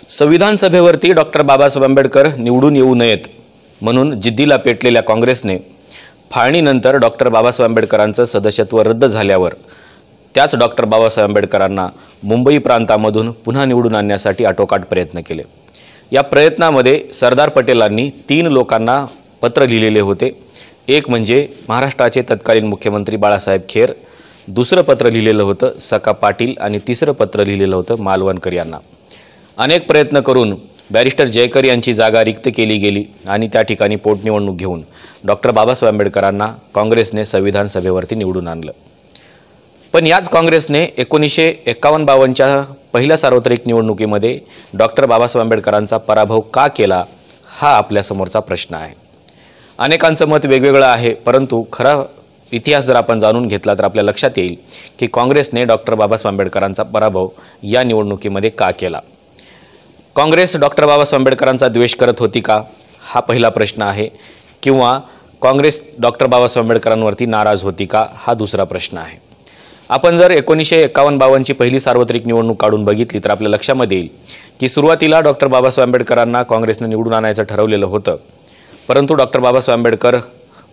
संविधान सभेवरती डॉक्टर बाबासाहेब आंबेडकर निवडून येऊ नयेत म्हणून जिद्दीला पेटलेल्या काँग्रेसने फाळणीनंतर डॉक्टर बाबासाहेब आंबेडकरांचं सदस्यत्व रद्द झाल्यावर त्याच डॉक्टर बाबासाहेब आंबेडकरांना मुंबई प्रांतामधून पुन्हा निवडून आणण्यासाठी आटोकाट प्रयत्न केले। या प्रयत्नामध्ये सरदार पटेलांनी 3 लोकांना पत्र लिहिलेले होते। एक म्हणजे महाराष्ट्राचे तत्कालीन मुख्यमंत्री बाळासाहेब खेर, दुसरं पत्र लिहिलेलं होतं सका पाटील आणि तिसरं पत्र लिहिलेलं होतं मालवणकर यांना। अनेक प्रयत्न करून बॅरिस्टर जयकर यांची जागा रिक्त केली गेली आणि त्या ठिकाणी पोटनिवडणूक घेऊन डॉक्टर बाबासाहेब आंबेडकरांना काँग्रेसने संविधान सभेवरती निवडून आणलं। पण याच काँग्रेसने 1951-52च्या पहिल्या सार्वत्रिक निवडणुकीमध्ये डॉक्टर बाबासाहेब आंबेडकरांचा पराभव का केला हा आपल्यासमोरचा प्रश्न आहे। अनेकांचं मत वेगवेगळं आहे, परंतु खरा इतिहास जर आपण जाणून घेतला तर आपल्या लक्षात येईल की काँग्रेसने डॉक्टर बाबासाहेब आंबेडकरांचा पराभव या निवडणुकीमध्ये का केला। काँग्रेस डॉक्टर बाबासाहेब आंबेडकरांचा द्वेष करत होती का हा पहिला प्रश्न आहे, किंवा काँग्रेस डॉक्टर बाबासाहेब आंबेडकरांवरती नाराज होती का हा दुसरा प्रश्न आहे। आपण जर 1951-52ची पहिली सार्वत्रिक निवडणूक काढून बघितली तर आपल्या लक्षामध्ये येईल की सुरुवातीला डॉक्टर बाबासाहेब आंबेडकरांना काँग्रेसने निवडून आणायचं ठरवलेलं होतं, परंतु डॉक्टर बाबासाहेब आंबेडकर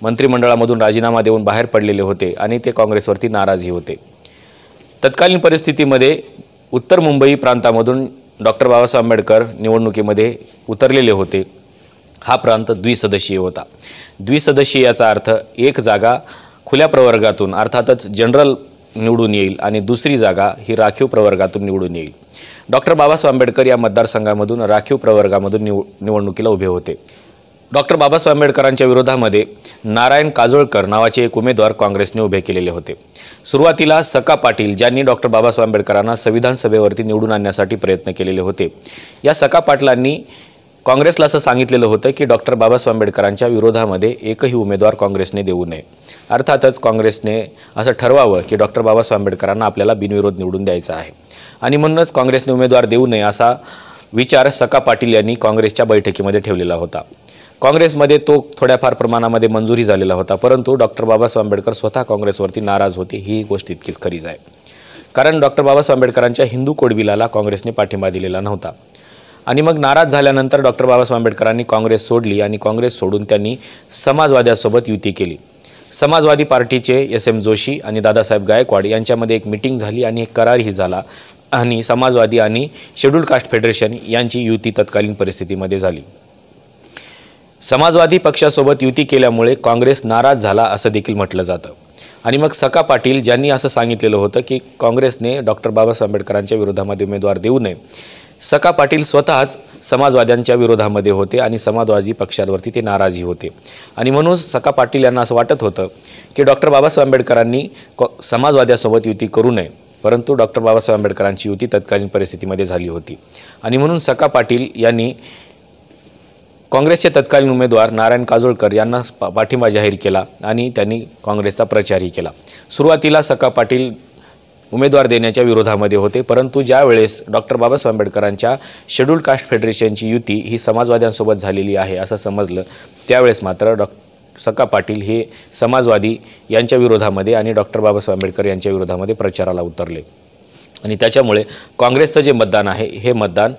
मंत्रिमंडळामधून राजीनामा देऊन बाहेर पडलेले होते आणि ते काँग्रेसवरती नाराजही होते। तत्कालीन परिस्थितीमध्ये उत्तर मुंबई प्रांतामधून डॉक्टर बाबासाहेब आंबेडकर निवडणुकीमध्ये उतरलेले होते। हा प्रांत द्विसदस्यीय होता। द्विसदस्यीय याचा अर्थ एक जागा खुल्या प्रवर्गातून अर्थातच जनरल निवडून येईल आणि दुसरी जागा ही राखीव प्रवर्गातून निवडून येईल। डॉक्टर बाबासाहेब आंबेडकर या मतदारसंघामधून राखीव प्रवर्गामधून निवडणुकीला उभे होते। डॉक्टर बाबासाहेब आंबेडकरांच्या विरोधामध्ये नारायण काजोळकर नावाचे एक उमेदवार काँग्रेसने उभे केलेले होते। सुरुवातीला सका पाटील ज्यांनी डॉक्टर बाबासाहेब आंबेडकरांना संविधान सभेवरती निवडून आणण्यासाठी प्रयत्न केलेले होते, या सका पाटलांनी काँग्रेसला असं सांगितलेलं होतं की डॉक्टर बाबासाहेब आंबेडकरांच्या विरोधामध्ये एकही उमेदवार काँग्रेसने देऊ नये। अर्थातच काँग्रेसने असं ठरवावं की डॉक्टर बाबासाहेब आंबेडकरांना आपल्याला बिनविरोध निवडून द्यायचं आहे आणि म्हणूनच काँग्रेसने उमेदवार देऊ नये असा विचार सका पाटील यांनी काँग्रेसच्या बैठकीमध्ये ठेवलेला होता। काँग्रेसमध्ये तो थोड्याफार प्रमाणामध्ये मंजुरी झालेला होता, परंतु डॉक्टर बाबासाहेब आंबेडकर स्वतः काँग्रेसवरती नाराज होते ही गोष्ट इतकीच खरीच आहे। कारण डॉक्टर बाबासाहेब आंबेडकरांच्या हिंदू कोड बिलाला काँग्रेसने पाठिंबा दिलेला नव्हता आणि मग नाराज झाल्यानंतर डॉक्टर बाबासाहेब आंबेडकरांनी काँग्रेस सोडली आणि काँग्रेस सोडून त्यांनी समाजवाद्यांसोबत युती केली। समाजवादी पार्टीचे SM जोशी आणि दादासाहेब गायकवाड यांच्यामध्ये एक मीटिंग झाली आणि एक करारही झाला आणि समाजवादी आणि शेड्यूल्ड कास्ट फेडरेशन यांची युती तत्कालीन परिस्थितीमध्ये झाली। समाजवादी पक्षासोबत युती केल्यामुळे काँग्रेस नाराज झाला असं देखील म्हटलं जातं आणि मग सका पाटील ज्यांनी असं सांगितलेलं होतं की काँग्रेसने डॉक्टर बाबासाहेब आंबेडकरांच्या विरोधामध्ये उमेदवार देऊ नये। सका पाटील स्वतःच समाजवाद्यांच्या विरोधामध्ये होते आणि समाजवादी पक्षावरती ते नाराजी होते आणि म्हणून सका पाटील यांना असं वाटत होतं की डॉक्टर बाबासाहेब आंबेडकरांनी समाजवाद्यांसोबत युती करू नये, परंतु डॉक्टर बाबासाहेब आंबेडकरांची युती तत्कालीन परिस्थितीमध्ये झाली होती आणि म्हणून सका पाटील यांनी काँग्रेसचे तत्कालीन उमेदवार नारायण काजोळकर यांना पाठिंबा जाहीर केला आणि त्यांनी काँग्रेसचा प्रचारही केला। सुरुवातीला सका पाटील उमेदवार देण्याच्या विरोधामध्ये होते, परंतु ज्या वेळेस डॉक्टर बाबासाहेब आंबेडकरांच्या शेड्यूल्ड कास्ट फेडरेशनची युती ही समाजवाद्यांसोबत झालेली आहे असं समजलं, त्यावेळेस मात्र सका पाटील हे समाजवादी यांच्या विरोधामध्ये आणि डॉक्टर बाबासाहेब आंबेडकर यांच्या विरोधामध्ये प्रचाराला उतरले आणि त्याच्यामुळे काँग्रेसचं जे मतदान आहे हे मतदान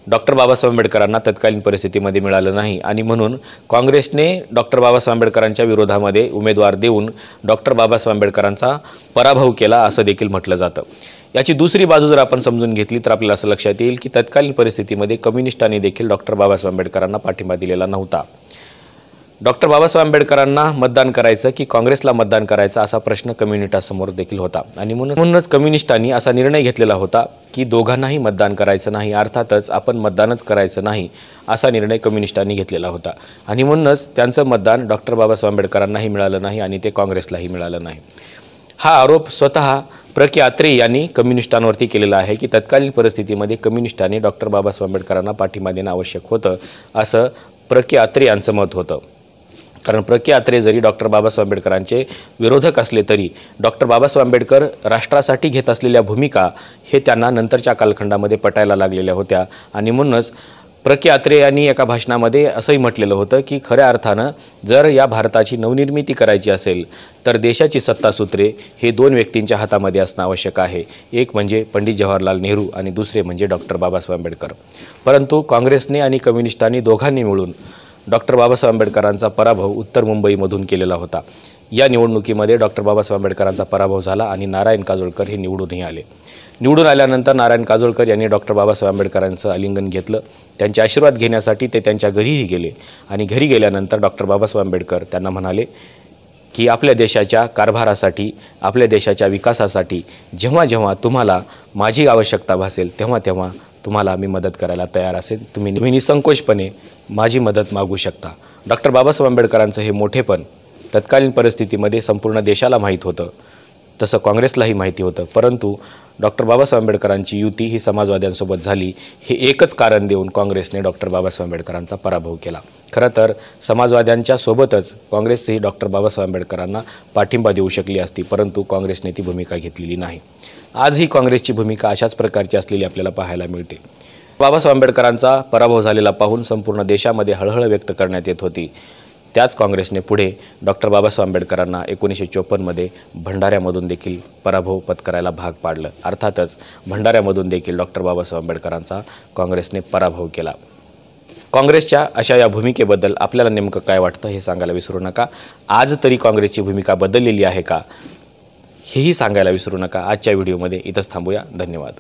डॉक्टर बाबासाहेब आंबेडकरांना तत्कालीन परिस्थितीमध्ये मिळालं नाही आणि म्हणून काँग्रेसने डॉक्टर बाबासाहेब आंबेडकरांच्या विरोधामध्ये उमेदवार देऊन डॉक्टर बाबासाहेब आंबेडकरांचा पराभव केला असं देखील म्हटलं जातं। याची दुसरी बाजू जर आपण समजून घेतली तर आपल्याला असं लक्षात येईल की तत्कालीन परिस्थितीमध्ये कम्युनिस्टांनी देखील डॉक्टर बाबासाहेब आंबेडकरांना पाठिंबा दिलेला नव्हता। डॉक्टर बाबासाहेब आंबेडकरांना मतदान करायचं की काँग्रेसला मतदान करायचं असा प्रश्न कम्युनिस्टांसमोर देखील होता आणि म्हणूनच कम्युनिस्टांनी असा निर्णय घेतलेला होता की दोघांनाही मतदान करायचं नाही, अर्थातच आपण मतदानच करायचं नाही असा निर्णय कम्युनिस्टांनी घेतलेला होता आणि म्हणूनच त्यांचं मतदान डॉक्टर बाबासाहेब आंबेडकरांनाही मिळालं नाही आणि ते काँग्रेसलाही मिळालं नाही। हा आरोप स्वतः प्र.के. अत्रे यांनी कम्युनिस्टांवरती केलेला आहे की तत्कालीन परिस्थितीमध्ये कम्युनिस्टांनी डॉक्टर बाबासाहेब आंबेडकरांना पाठिंबा देणं आवश्यक होतं असं प्र.के. अत्रे यांचं मत होतं। कारण प्र.के. अत्रे जरी डॉक्टर बाबासाहेब आंबेडकरांचे विरोधक असले तरी डॉक्टर बाबासाहेब आंबेडकर राष्ट्रासाठी घेत असलेल्या भूमिका हे त्यांना नंतरच्या कालखंडामध्ये पटायला लागलेल्या होत्या आणि म्हणूनच के अत्रे यांनी एका भाषणामध्ये असंही म्हटलेलं होतं की खऱ्या अर्थानं जर या भारताची नवनिर्मिती करायची असेल तर देशाची सत्तासूत्रे हे दोन व्यक्तींच्या हातामध्ये असणं आवश्यक आहे. एक म्हणजे पंडित जवाहरलाल नेहरू आणि दुसरे म्हणजे डॉक्टर बाबासाहेब आंबेडकर. परंतु काँग्रेसने आणि कम्युनिस्टांनी दोघांनी मिळून डॉक्टर बाबासाहेब आंबेडकरांचा पराभव उत्तर मुंबईमधून केलेला होता. या निवडणुकीमध्ये डॉक्टर बाबासाहेब आंबेडकरांचा पराभव झाला आणि नारायण काजोळकर हे निवडूनही आले. निवडून आल्यानंतर नारायण काजोळकर यांनी डॉक्टर बाबासाहेब आंबेडकरांचं आलिंगन घेतलं. त्यांचे आशीर्वाद घेण्यासाठी ते त्यांच्या घरीही गेले आणि घरी गेल्यानंतर डॉक्टर बाबासाहेब आंबेडकर त्यांना म्हणाले की आपल्या देशाच्या कारभारासाठी, आपल्या देशाच्या विकासासाठी जेव्हा जेव्हा तुम्हाला माझी आवश्यकता भासेल तेव्हा तेव्हा तुम्हाला मी मदत करायला तयार असेल. तुम्ही निसंकोचपणे माझी मदत मागू शकता. डॉक्टर बाबासाहेब आंबेडकरांचं हे मोठेपण तत्कालीन परिस्थितीमध्ये संपूर्ण देशाला माहीत होतं, तसं काँग्रेसलाही माहिती होतं. परंतु डॉक्टर बाबासाहेब आंबेडकरांची युती ही समाजवाद्यांसोबत झाली हे एकच कारण देऊन काँग्रेसने डॉक्टर बाबासाहेब आंबेडकरांचा पराभव केला. खरं तर समाजवाद्यांच्या सोबतच काँग्रेसही डॉक्टर बाबासाहेब आंबेडकरांना पाठिंबा देऊ शकली असती, परंतु काँग्रेसने ती भूमिका घेतलेली नाही. आजही काँग्रेसची भूमिका अशाच प्रकारची असलेली आपल्याला पाहायला मिळते. बाबासाहेब आंबेडकरांचा पराभव झालेला पाहून संपूर्ण देशामध्ये हळहळ व्यक्त करण्यात येत होती. त्याच काँग्रेसने पुढे डॉक्टर बाबासाहेब आंबेडकरांना 1954मध्ये भंडाऱ्यामधून देखील पराभव पत्करायला भाग पाडलं. अर्थातच भंडाऱ्यामधून देखील डॉक्टर बाबासाहेब आंबेडकरांचा काँग्रेसने पराभव केला. काँग्रेसच्या अशा या भूमिकेबद्दल आपल्याला नेमकं काय वाटतं हे सांगायला विसरू नका. आज तरी काँग्रेसची भूमिका बदललेली आहे का हेही सांगायला विसरू नका. आजच्या व्हिडिओमध्ये इथंच थांबूया. धन्यवाद.